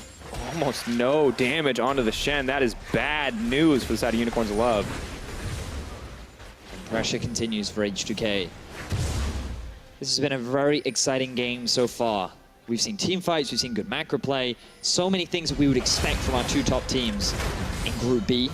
almost no damage onto the Shen. That is bad news for the side of Unicorns of Love. Pressure continues for H2K. This has been a very exciting game so far. We've seen team fights, we've seen good macro play, so many things that we would expect from our two top teams in Group B.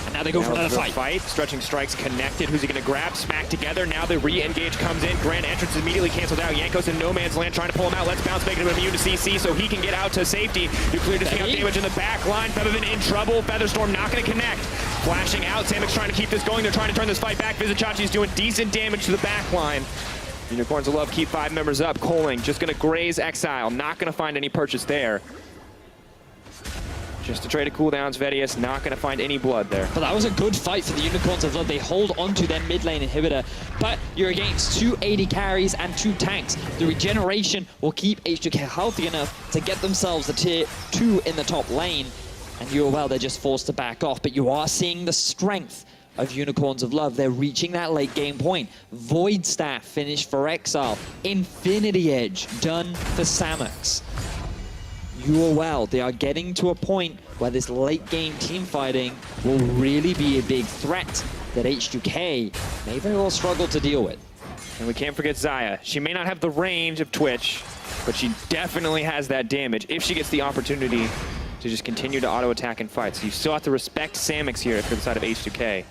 And now they go for another fight. Stretching strikes connected. Who's he going to grab? Smack together. Now the re-engage comes in. Grand entrance is immediately canceled out. Jankos in no man's land trying to pull him out. Let's bounce, making him immune to CC so he can get out to safety. Nuclear just out damage in the back line. Febiven in trouble. Featherstorm not going to connect. Flashing out. Samux trying to keep this going. They're trying to turn this fight back. Vizichachi's doing decent damage to the back line. Unicorns of Love keep 5 members up. Coling just going to graze Exile. Not going to find any purchase there. Just to trade a cooldowns, Vedius not going to find any blood there. But that was a good fight for the Unicorns of Love. They hold onto their mid lane inhibitor, but you're against 2 AD carries and 2 tanks. The regeneration will keep H2K healthy enough to get themselves a tier 2 in the top lane. And UOL, they're just forced to back off. But you are seeing the strength of Unicorns of Love. They're reaching that late game point. Void Staff finished for Exile. Infinity Edge done for Samux. UOL, they are getting to a point where this late game team fighting will really be a big threat that H2K may very well struggle to deal with. And we can't forget Xayah. She may not have the range of Twitch, but she definitely has that damage if she gets the opportunity to just continue to auto-attack and fight. So you still have to respect Samux here for the side of H2K.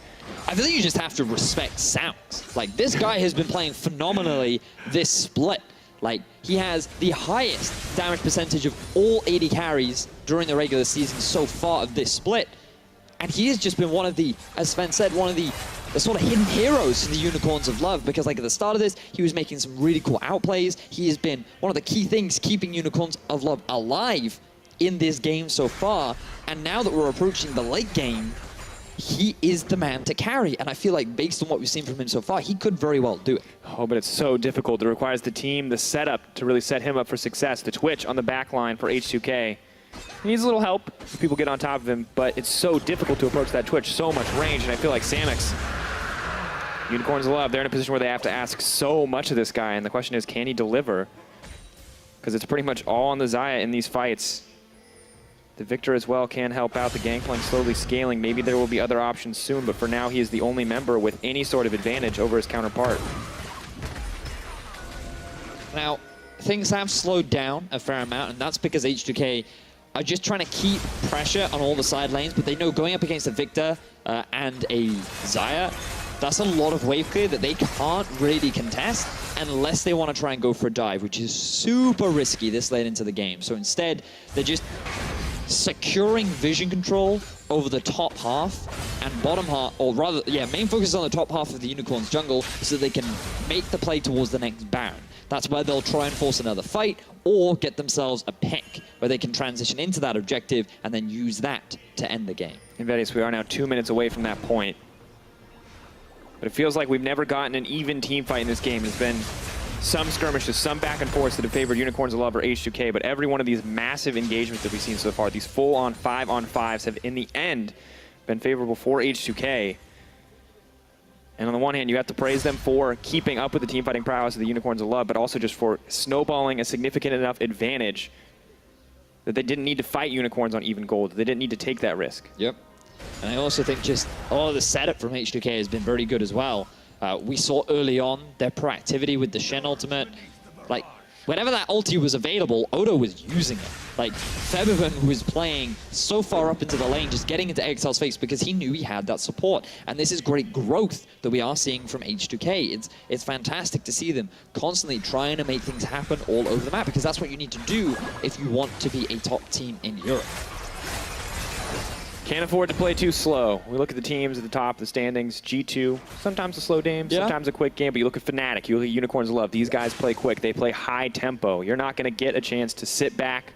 I feel like you just have to respect Samux. Like, this guy has been playing phenomenally this split. Like, he has the highest damage percentage of all AD carries during the regular season so far of this split. And he has just been one of the, as Sven said, one of the sort of hidden heroes for the Unicorns of Love. Because, like, at the start of this, he was making some really cool outplays. He has been one of the key things keeping Unicorns of Love alive in this game so far. And now that we're approaching the late game, he is the man to carry. And I feel like based on what we've seen from him so far, he could very well do it. Oh, but it's so difficult. It requires the team, the setup to really set him up for success. The Twitch on the back line for H2K. He needs a little help if people get on top of him, but it's so difficult to approach that Twitch. So much range, and I feel like Samux, Unicorns of Love, they're in a position where they have to ask so much of this guy, and the question is, can he deliver? Because it's pretty much all on the Xayah in these fights. The Victor as well can help out. The Gangplank slowly scaling. Maybe there will be other options soon, but for now he is the only member with any sort of advantage over his counterpart. Now, things have slowed down a fair amount, and that's because H2K are just trying to keep pressure on all the side lanes, but they know going up against a Victor and a Xayah, that's a lot of wave clear that they can't really contest unless they want to try and go for a dive, which is super risky this late into the game. So instead, they're just securing vision control over the top half and bottom half, or rather, yeah, main focus is on the top half of the Unicorn's jungle so they can make the play towards the next Baron. That's where they'll try and force another fight or get themselves a pick where they can transition into that objective and then use that to end the game. Invedius, we are now 2 minutes away from that point. But it feels like we've never gotten an even team fight in this game. There's been some skirmishes, some back and forth that have favored Unicorns of Love or H2K, but every one of these massive engagements that we've seen so far, these full-on 5-on-5s have, in the end, been favorable for H2K. And on the one hand, you have to praise them for keeping up with the team fighting prowess of the Unicorns of Love, but also just for snowballing a significant enough advantage that they didn't need to fight Unicorns on even gold. They didn't need to take that risk. Yep. And I also think just all of the setup from H2K has been very good as well. We saw early on their proactivity with the Shen ultimate. Like, whenever that ulti was available, Odo was using it. Like, Febiven was playing so far up into the lane, just getting into Excel's face because he knew he had that support. And this is great growth that we are seeing from H2K. It's fantastic to see them constantly trying to make things happen all over the map, because that's what you need to do if you want to be a top team in Europe. Can't afford to play too slow. We look at the teams at the top of the standings. G2, sometimes a slow game, sometimes a quick game, but you look at Fnatic, you look at Unicorns of Love. These guys play quick. They play high tempo. You're not going to get a chance to sit back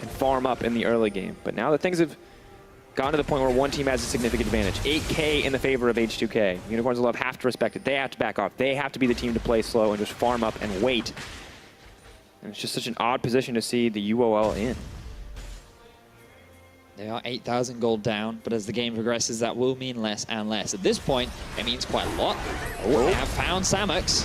and farm up in the early game. But now that things have gotten to the point where one team has a significant advantage, 8K in the favor of H2K. Unicorns of Love have to respect it. They have to back off. They have to be the team to play slow and just farm up and wait. And it's just such an odd position to see the UOL in. They are 8,000 gold down, but as the game progresses, that will mean less and less. At this point, it means quite a lot. Oh, they have found Samux.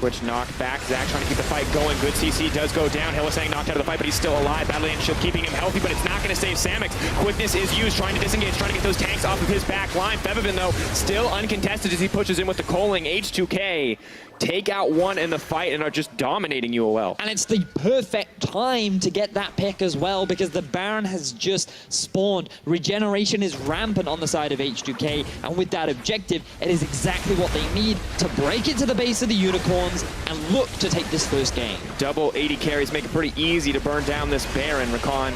Which knocked back. Zach trying to keep the fight going. Good CC does go down. Hylissang knocked out of the fight, but he's still alive. Battling Shield keeping him healthy, but it's not going to save Samux. Quickness is used, trying to disengage, trying to get those tanks off of his back line. Febiven, though, still uncontested as he pushes in with the Coaling. H2K take out one in the fight and are just dominating UOL. And it's the perfect time to get that pick as well, because the Baron has just spawned. Regeneration is rampant on the side of H2K, and with that objective, it is exactly what they need to break into the base of the Unicorns and look to take this first game. Double 80 carries make it pretty easy to burn down this Baron. Rakan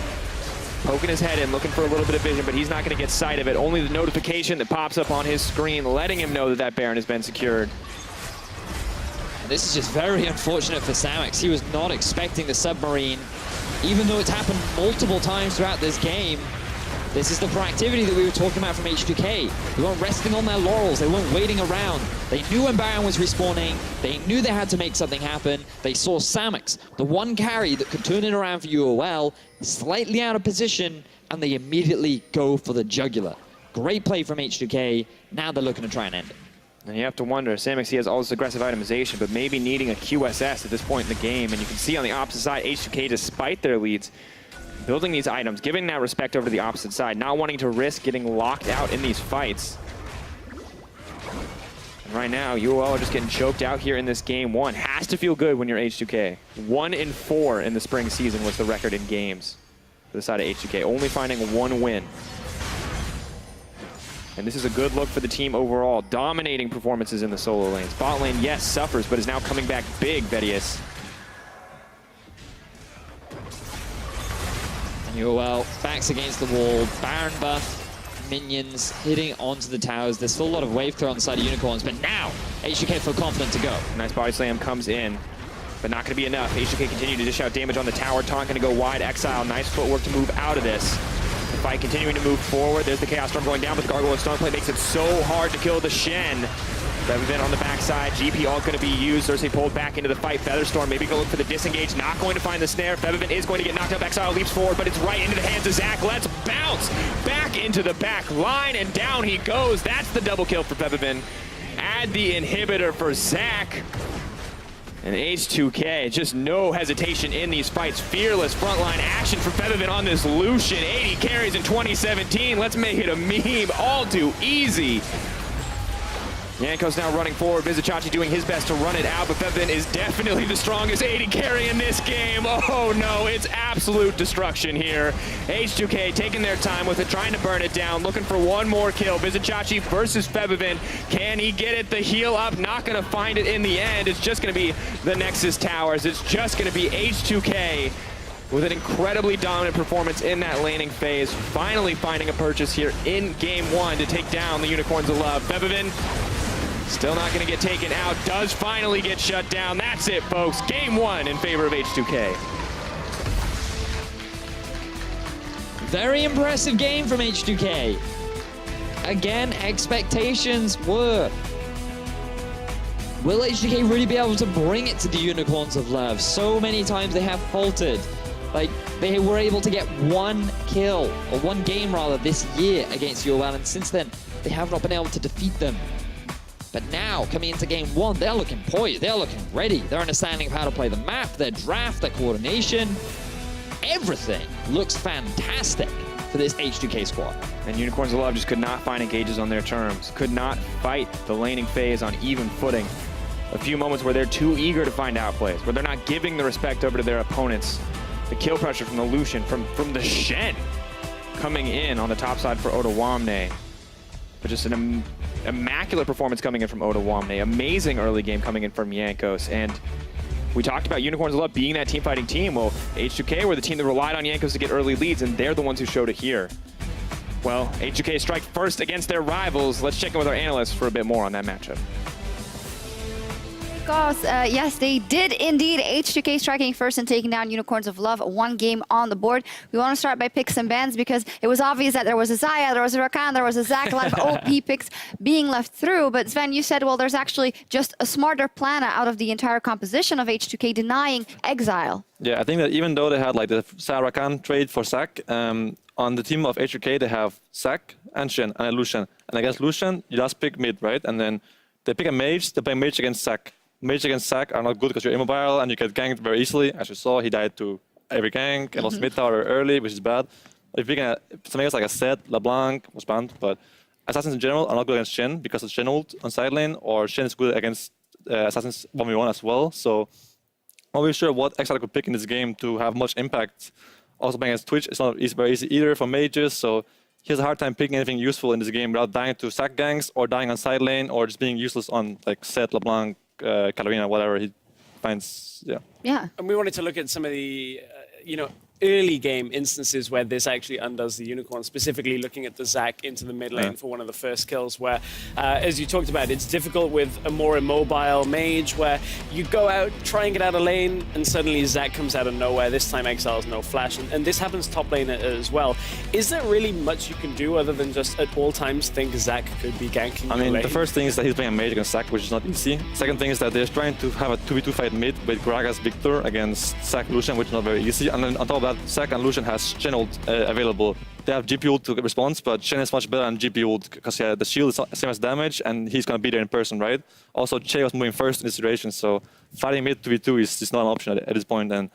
poking his head in, looking for a little bit of vision, but he's not going to get sight of it. Only the notification that pops up on his screen letting him know that that Baron has been secured. This is just very unfortunate for Samux. He was not expecting the submarine, even though it's happened multiple times throughout this game. This is the proactivity that we were talking about from H2K. They weren't resting on their laurels. They weren't waiting around. They knew when Baron was respawning. They knew they had to make something happen. They saw Samux, the one carry that could turn it around for UOL, slightly out of position, and they immediately go for the jugular. Great play from H2K. Now they're looking to try and end it. And you have to wonder, Samux, he has all this aggressive itemization, but maybe needing a QSS at this point in the game. And you can see on the opposite side, H2K, despite their leads, building these items, giving that respect over to the opposite side, not wanting to risk getting locked out in these fights. And right now, UOL are just getting choked out here in this game one. Has to feel good when you're H2K. 1-4 in the spring season was the record in games for the side of H2K, only finding one win. And this is a good look for the team overall. Dominating performances in the solo lanes. Bot lane, yes, suffers, but is now coming back big, Vedius. And UOL backs against the wall. Baron buff, minions hitting onto the towers. There's still a lot of wave clear on the side of Unicorns, but now H2K feel confident to go. Nice body slam comes in, but not going to be enough. H2K continue to dish out damage on the tower. Taunt going to go wide. Exile, nice footwork to move out of this. The fight continuing to move forward. There's the Chaos Storm going down, but the Gargoyle Stone Play makes it so hard to kill the Shen. Febiven on the backside. GP all going to be used. Cersei pulled back into the fight. Featherstorm maybe go look for the disengage. Not going to find the snare. Febiven is going to get knocked up. Exile leaps forward, but it's right into the hands of Zach. Let's bounce back into the back line, and down he goes. That's the double kill for Febiven. Add the inhibitor for Zach. And H2K, just no hesitation in these fights. Fearless frontline action for Febiven on this Lucian. 80 carries in 2017. Let's make it a meme. All too easy. Yanko's now running forward. Vizicachi doing his best to run it out, but Febbin is definitely the strongest AD carry in this game. Oh no, it's absolute destruction here. H2K taking their time with it, trying to burn it down, looking for one more kill. Vizicachi versus Febbin. Can he get it? The heal up, not gonna find it in the end. It's just gonna be the Nexus Towers. It's just gonna be H2K with an incredibly dominant performance in that laning phase, finally finding a purchase here in game 1 to take down the Unicorns of Love. Febbin still not going to get taken out, does finally get shut down. That's it, folks. Game 1 in favor of H2K. Very impressive game from H2K. Again, expectations were, will H2K really be able to bring it to the Unicorns of Love? So many times they have faltered. Like, they were able to get one kill, or one game rather, this year against UOL, and since then, they have not been able to defeat them. But now, coming into game 1, they're looking poised, they're looking ready. They're understanding of how to play the map, their draft, their coordination. Everything looks fantastic for this H2K squad. And Unicorns of Love just could not find engages on their terms, could not fight the laning phase on even footing. A few moments where they're too eager to find outplays, where they're not giving the respect over to their opponents. The kill pressure from the Lucian, from the Shen coming in on the top side for Otawamne. But just an immaculate performance coming in from Otawamne. Amazing early game coming in from Jankos. And we talked about Unicorns of Love being that team fighting team. Well, H2K were the team that relied on Jankos to get early leads, and they're the ones who showed it here. Well, H2K strike first against their rivals. Let's check in with our analysts for a bit more on that matchup. Yes, they did indeed. H2K striking first and taking down Unicorns of Love. One game on the board. We want to start by picks and bans because it was obvious that there was a Xayah, there was a Rakan, there was a Zac, a lot of OP picks being left through. But Sven, you said, well, there's actually just a smarter plan out of the entire composition of H2K denying Exile. Yeah, I think that even though they had like the Xayah Rakan trade for Zac, on the team of H2K, they have Zac and Shen and a Lucian. And against Lucian, you just pick mid, right? And then they pick a mage, they play mage against Zac. Mage against Zac are not good because you're immobile and you get ganked very easily. As you saw, he died to every gank and lost mid tower early, which is bad. If you can, something else like a Zed, LeBlanc was banned, but assassins in general are not good against Shen because of Shen ult on side lane, or Shen is good against assassins 1v1 as well. So I'm not really sure what Exile could pick in this game to have much impact. Also playing against Twitch, it's not very easy either for mages, so he has a hard time picking anything useful in this game without dying to Zac ganks or dying on side lane or just being useless on like Zed, LeBlanc, Katarina, whatever he finds. Yeah. And we wanted to look at some of the, early game instances where this actually undoes the Unicorn, specifically looking at the Zac into the mid lane for one of the first kills where, as you talked about, it's difficult with a more immobile mage where you go out, try and get out of lane, and suddenly Zac comes out of nowhere. This time Exile's no flash, and this happens top lane as well. Is there really much you can do other than just at all times think Zac could be ganking I mean, lane? the first thing is that he's playing a mage against Zac, which is not easy. Second thing is that they're trying to have a 2v2 fight mid with Gragas Victor against Zac Lucian, which is not very easy. And then on top of that, Zac and Lucian has Shen ult available. They have GP ult to response, but Shen is much better than GP ult because the shield is the same as damage, and he's going to be there in person, right? Also, Che was moving first in this situation, so fighting mid 2v2 is not an option at this point. And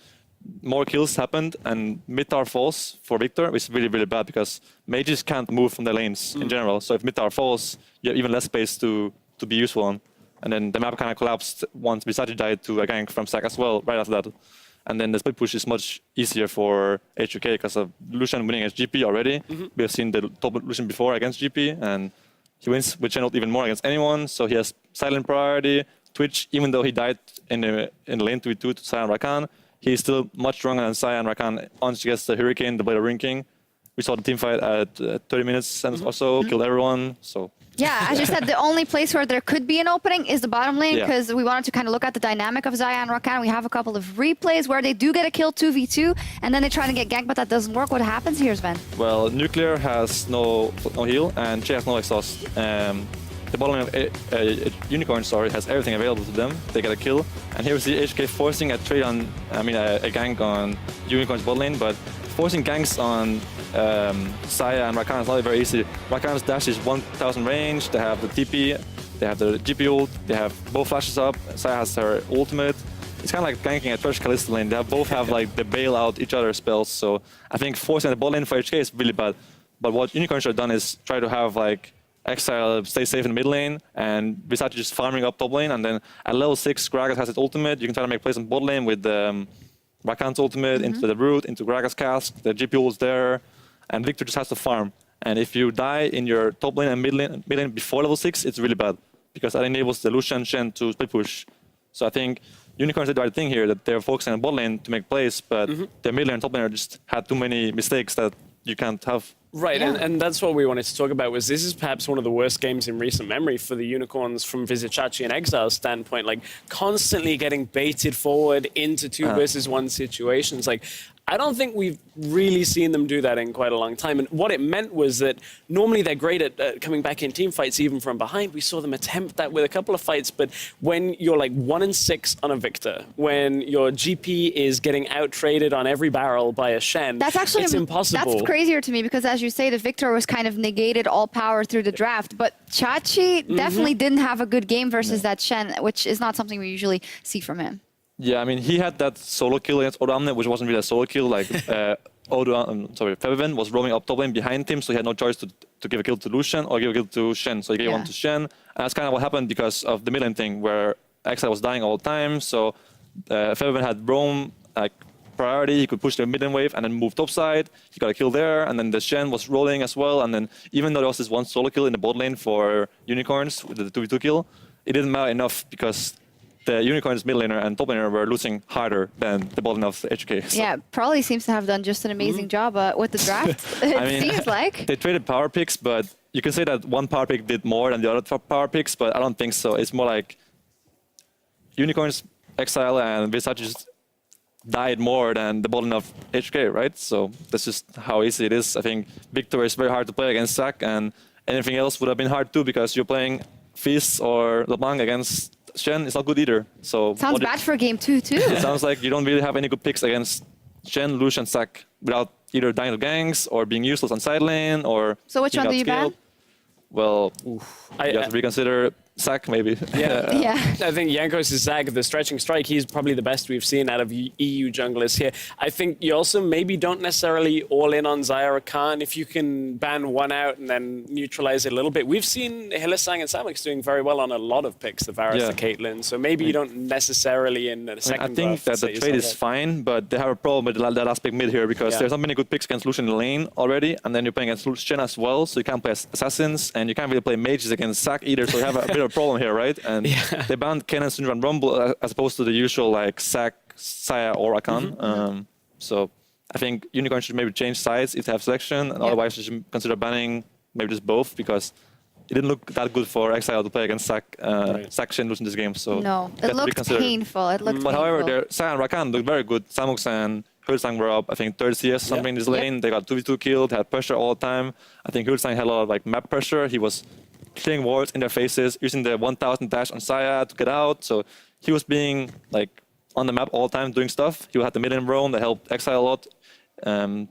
more kills happened, and mid tower falls for Victor, which is really, really bad because mages can't move from their lanes in general. So if mid tower falls, you have even less space to be useful on. And then the map kind of collapsed once Vizicachi died to a gank from Zac as well, right after that. And then the split push is much easier for H2K because of Lucian winning against GP already. We have seen the top Lucian before against GP, and he wins with Channel even more against anyone. So he has silent priority. Twitch, even though he died in the lane 2v2 to Xayah and Rakan, he's still much stronger than Xayah and Rakan once he gets the Hurricane, the Blade of Ring King. We saw the team fight at 30 minutes and also killed everyone. So. Yeah, as you said, the only place where there could be an opening is the bottom lane because we wanted to kind of look at the dynamic of Xayah and Rakan. We have a couple of replays where they do get a kill 2v2 and then they try to get ganked, but that doesn't work. What happens here, Sven? Well, Nuclear has no heal and Che has no exhaust. The bottom lane of Unicorn, has everything available to them. They get a kill. And here we see HK forcing a trade on, a gank on Unicorn's bot lane, but forcing ganks on Xayah and Rakan is not very easy. Rakan's dash is 1000 range, they have the TP, they have the GP ult, they have both flashes up, Xayah has her ultimate. It's kind of like ganking a Thresh Kalista lane. They both have like the bail out each other's spells, so I think forcing the bot lane for HK is really bad. But what Unicorn should have done is try to have like Exile stays safe in the mid lane, and Visage just farming up top lane, and then at level 6, Gragas has its ultimate. You can try to make plays on bot lane with Rakan's ultimate into the root, into Gragas cask. The GP is there, and Victor just has to farm. And if you die in your top lane and mid lane before level 6, it's really bad, because that enables the Lucian Shen to split push. So I think Unicorns did the right thing here, that they're focusing on bot lane to make plays, but their mid lane and top laner just had too many mistakes that you can't have. Right, and that's what we wanted to talk about, was this is perhaps one of the worst games in recent memory for the Unicorns from Vizicachi and Exile's standpoint, like constantly getting baited forward into 2 versus 1 situations. Like, I don't think we've really seen them do that in quite a long time. And what it meant was that normally they're great at coming back in team fights, even from behind. We saw them attempt that with a couple of fights. But when you're like 1-6 on a Victor, when your GP is getting out-traded on every barrel by a Shen, That's actually it's impossible. That's crazier to me, because as you say, the Victor was kind of negated all power through the draft. But Chachi definitely didn't have a good game versus that Shen, which is not something we usually see from him. Yeah, I mean, he had that solo kill against Odamne, which wasn't really a solo kill. Like, Febiven was roaming up top lane behind him, so he had no choice to give a kill to Lucian or give a kill to Shen. So he gave one to Shen. And that's kind of what happened because of the mid lane thing, where Exile was dying all the time. So Febiven had roam, like, priority. He could push the mid lane wave and then move topside. He got a kill there, and then the Shen was rolling as well. And then even though there was this one solo kill in the bot lane for Unicorns with the 2v2 kill, it didn't matter enough because the Unicorns mid laner and top laner were losing harder than the bot lane of the H2K. So. Yeah, probably seems to have done just an amazing job with the draft. It seems like. They traded power picks, but you can say that one power pick did more than the other power picks, but I don't think so. It's more like Unicorns, Exile, and Visage just died more than the bot lane of H2K, right? So that's just how easy it is. I think Victor is very hard to play against Zac, and anything else would have been hard too, because you're playing Fizz or LeBlanc against Shen. It's not good either. So sounds bad for game 2 too. It sounds like you don't really have any good picks against Shen, Lucian, Zac without either dying to ganks or being useless on side lane or. So which one do you ban? Well, you have to reconsider Zac maybe. Yeah. I think Jankos' Zac, the stretching strike, he's probably the best we've seen out of EU junglers here. I think you also maybe don't necessarily all in on Xayah or Khan. If you can ban one out and then neutralize it a little bit. We've seen Hylissang and Samux doing very well on a lot of picks, the Varus, the Caitlyn. So maybe you don't necessarily in the second I think that the trade is fine, but they have a problem with the last pick mid here, because there's not many good picks against Lucian in the lane already, and then you're playing against Shen as well, so you can't play assassins, and you can't really play mages against Zac either, so you have a bit of a problem here, right? And they banned Kennen, Syndra, and Rumble as opposed to the usual like Zac, Xayah, or Rakan. So I think Unicorn should maybe change sides if they have selection, and otherwise you should consider banning maybe just both, because it didn't look that good for Exile to play against Zac, Shen losing this game. So no, it looked painful. It looked But however, Xayah and Rakan looked very good. Samux and Hylissang were up, I think, 3rd CS something in this lane. They got 2v2 killed, had pressure all the time. I think Hylissang had a lot of like map pressure. He was clearing wards in their faces, using the 1000 dash on Xayah to get out. So he was being like on the map all the time doing stuff. He had the mid-lane roam that helped Exile a lot.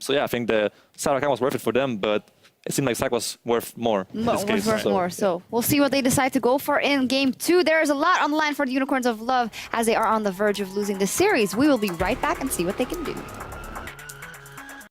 So yeah, I think the Xayah Rakan was worth it for them, but it seemed like Zac was worth more. So we'll see what they decide to go for in game 2. There is a lot on the line for the Unicorns of Love as they are on the verge of losing the series. We will be right back and see what they can do.